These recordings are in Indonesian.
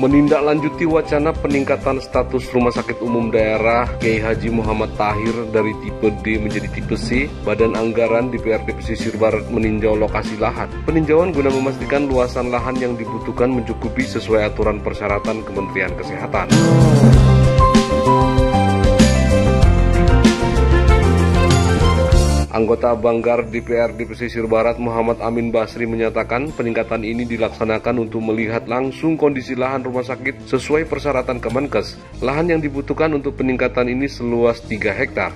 Menindaklanjuti wacana peningkatan status Rumah Sakit Umum Daerah Kiai Haji Muhammad Tahir dari tipe D menjadi tipe C, Badan Anggaran DPRD Pesisir Barat meninjau lokasi lahan. Peninjauan guna memastikan luasan lahan yang dibutuhkan mencukupi sesuai aturan persyaratan Kementerian Kesehatan. Anggota Banggar DPRD Pesisir Barat Muhammad Amin Basri menyatakan peningkatan ini dilaksanakan untuk melihat langsung kondisi lahan rumah sakit sesuai persyaratan Kemenkes. Lahan yang dibutuhkan untuk peningkatan ini seluas 3 hektar.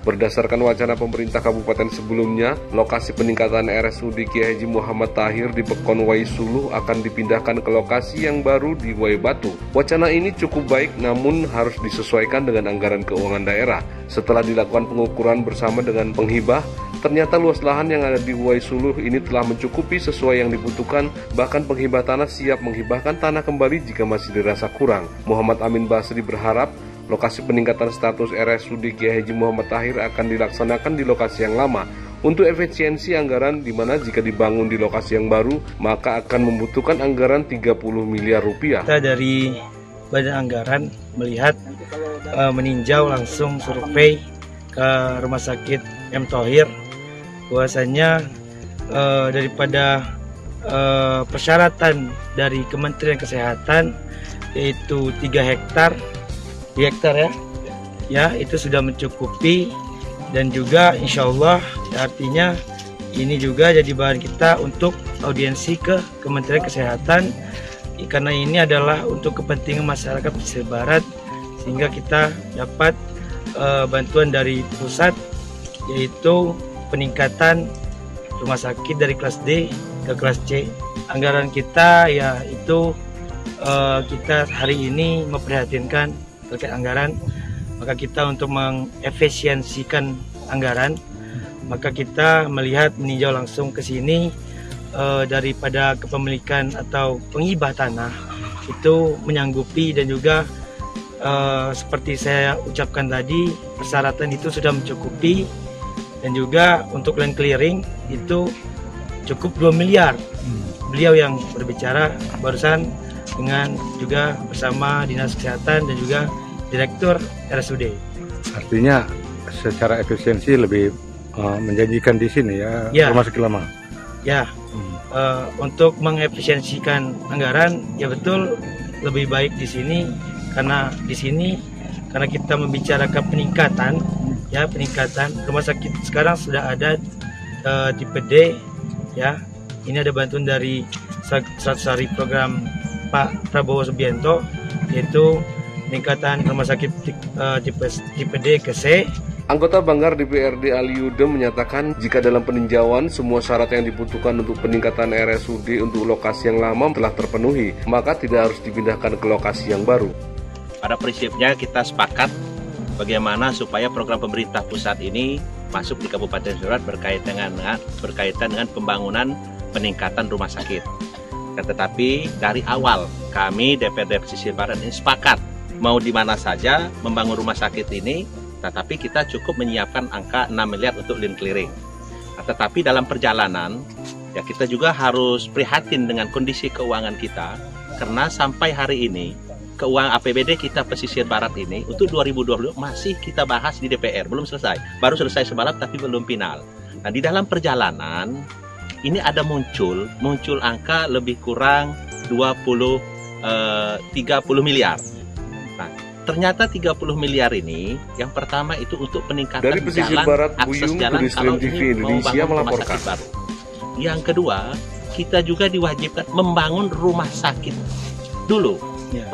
Berdasarkan wacana pemerintah kabupaten sebelumnya, lokasi peningkatan RSUD Kiai Haji Muhammad Tahir di Pekon Wai Suluh akan dipindahkan ke lokasi yang baru di Wai Batu. Wacana ini cukup baik namun harus disesuaikan dengan anggaran keuangan daerah. Setelah dilakukan pengukuran bersama dengan penghibah, ternyata luas lahan yang ada di Wai Suluh ini telah mencukupi sesuai yang dibutuhkan, bahkan penghibah tanah siap menghibahkan tanah kembali jika masih dirasa kurang. Muhammad Amin Basri berharap lokasi peningkatan status RSUD Kiai Haji Muhammad Tahir akan dilaksanakan di lokasi yang lama untuk efisiensi anggaran, di mana jika dibangun di lokasi yang baru maka akan membutuhkan anggaran 30 miliar rupiah. Kita dari Badan Anggaran melihat meninjau langsung survei ke Rumah Sakit M. Thohir, bahwasanya daripada persyaratan dari Kementerian Kesehatan yaitu 3 hektar ya itu sudah mencukupi, dan juga insya Allah artinya ini juga jadi bahan kita untuk audiensi ke Kementerian Kesehatan, karena ini adalah untuk kepentingan masyarakat pesisir barat, sehingga kita dapat bantuan dari pusat yaitu peningkatan rumah sakit dari kelas D ke kelas C. Anggaran kita yaitu kita hari ini memprihatinkan terkait anggaran, maka kita untuk mengefisiensikan anggaran, maka kita meninjau langsung ke sini daripada kepemilikan atau penghibah tanah itu menyanggupi, dan juga seperti saya ucapkan tadi, persyaratan itu sudah mencukupi, dan juga untuk land clearing itu cukup 2 miliar. Beliau yang berbicara barusan dengan juga bersama Dinas Kesehatan dan juga Direktur RSUD. Artinya secara efisiensi lebih menjanjikan di sini ya. Rumah sakit lama. Ya, untuk mengefisiensikan anggaran ya betul lebih baik di sini, karena kita membicarakan peningkatan rumah sakit sekarang sudah ada tipe D ya. Ini ada bantuan dari 100 hari program Pak Prabowo Subianto, yaitu peningkatan rumah sakit tipe D ke C. Anggota Banggar DPRD Ali Yudem menyatakan jika dalam peninjauan semua syarat yang dibutuhkan untuk peningkatan RSUD untuk lokasi yang lama telah terpenuhi, maka tidak harus dipindahkan ke lokasi yang baru. Pada prinsipnya kita sepakat bagaimana supaya program pemerintah pusat ini masuk di Kabupaten Surat berkaitan dengan pembangunan peningkatan rumah sakit. Tetapi dari awal kami DPRD Pesisir Barat ini sepakat mau di mana saja membangun rumah sakit ini, tetapi kita cukup menyiapkan angka 6 miliar untuk land clearing. Tetapi dalam perjalanan ya kita juga harus prihatin dengan kondisi keuangan kita, karena sampai hari ini keuangan APBD kita Pesisir Barat ini untuk 2020 masih kita bahas di DPR, belum selesai. Baru selesai semalam tapi belum final. Nah, di dalam perjalanan ini ada muncul angka lebih kurang 30 miliar. Nah, ternyata 30 miliar ini yang pertama itu untuk peningkatan dari Pesisir jalan, Barat, akses Buyung, jalan kalau TV ini mau Indonesia bangun rumah melaporkan. sakit baru. Yang kedua, kita juga diwajibkan membangun rumah sakit dulu,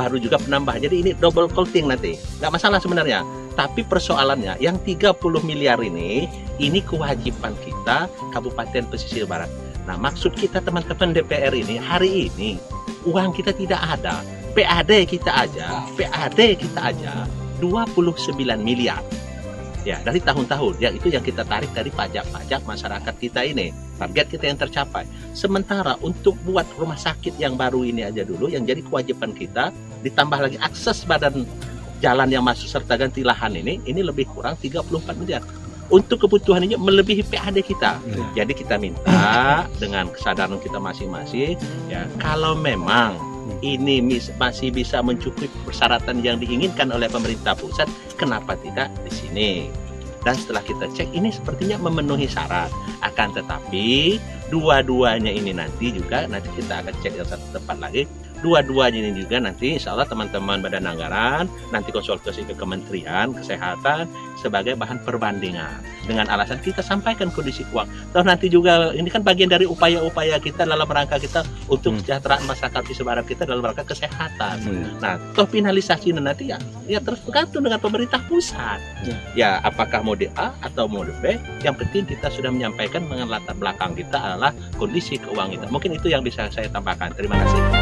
baru juga penambahan. Jadi ini double counting nanti, nggak masalah sebenarnya. Tapi persoalannya yang 30 miliar ini kewajiban kita Kabupaten Pesisir Barat. Nah, maksud kita teman-teman DPR ini hari ini uang kita tidak ada. PAD kita aja 29 miliar. Ya, dari tahun-tahun ya itu yang kita tarik dari pajak-pajak masyarakat kita ini. Target kita yang tercapai. Sementara untuk buat rumah sakit yang baru ini aja dulu yang jadi kewajiban kita, ditambah lagi akses badan jalan yang masuk serta ganti lahan ini lebih kurang 34 miliar. Untuk kebutuhan ini melebihi PAD kita. Jadi kita minta dengan kesadaran kita masing-masing ya, kalau memang ini masih bisa mencukupi persyaratan yang diinginkan oleh pemerintah pusat, kenapa tidak di sini? Dan setelah kita cek, ini sepertinya memenuhi syarat. Akan tetapi dua-duanya ini nanti kita akan cek yang satu tempat lagi. Dua-duanya ini juga nanti insya Allah teman-teman Badan Anggaran nanti konsultasi ke Kementerian Kesehatan sebagai bahan perbandingan. Dengan alasan kita sampaikan kondisi keuangan. Toh nanti juga ini kan bagian dari upaya-upaya kita dalam rangka kita untuk kesejahteraan masyarakat di Barat kita dalam rangka kesehatan. Nah, toh finalisasinya nanti ya terus bergantung dengan pemerintah pusat. Ya apakah mode A atau mode B, yang penting kita sudah menyampaikan dengan latar belakang kita adalah kondisi keuangan kita. Mungkin itu yang bisa saya tambahkan. Terima kasih.